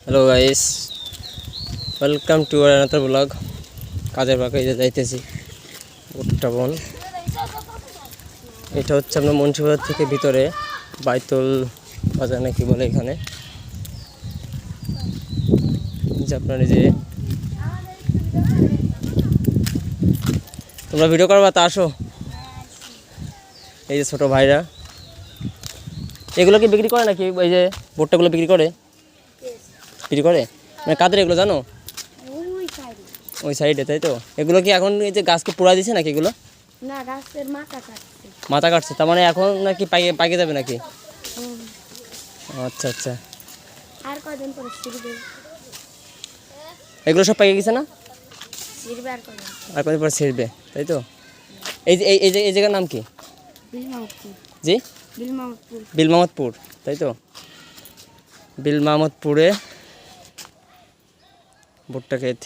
Hello guys, welcome to another blog. কাজের বাঁকে যাইতেছি ভুট্টা বন। এটা হচ্ছে আপনার মুন্সিবাজার থেকে ভিতরে বাইতুল বাজার নাকি বলে এখানে, যে আপনার এই যে তোমরা ভিডিও করবা তা আসো। এই যে ছোটো ভাইরা এগুলো কি বিক্রি করে নাকি? এই যে ভুট্টাগুলো বিক্রি করে মানে কাদের এগুলো জানো? ওই সাইডে, তাই তো? এগুলো কি এখন এই যে গাছকে পোড়া দিছে নাকি? এগুলো না, গাছের মাথা কাটছে, তার মানে এখন নাকি পাইকে যাবে নাকি? আচ্ছা আচ্ছা, আর কয়দিন পরে ছিড়বে। এগুলো সব পাইকে গেছে না? ছিড়বে আর কয়দিন। আর কদিন পরে ছিড়বে, তাই তো? এই জায়গার নাম কি? বিলমামতপুর। জি, বিলমামতপুর। বিলমামতপুর, তাই তো? বিলমামতপুরে ভুট্টা ক্ষেত।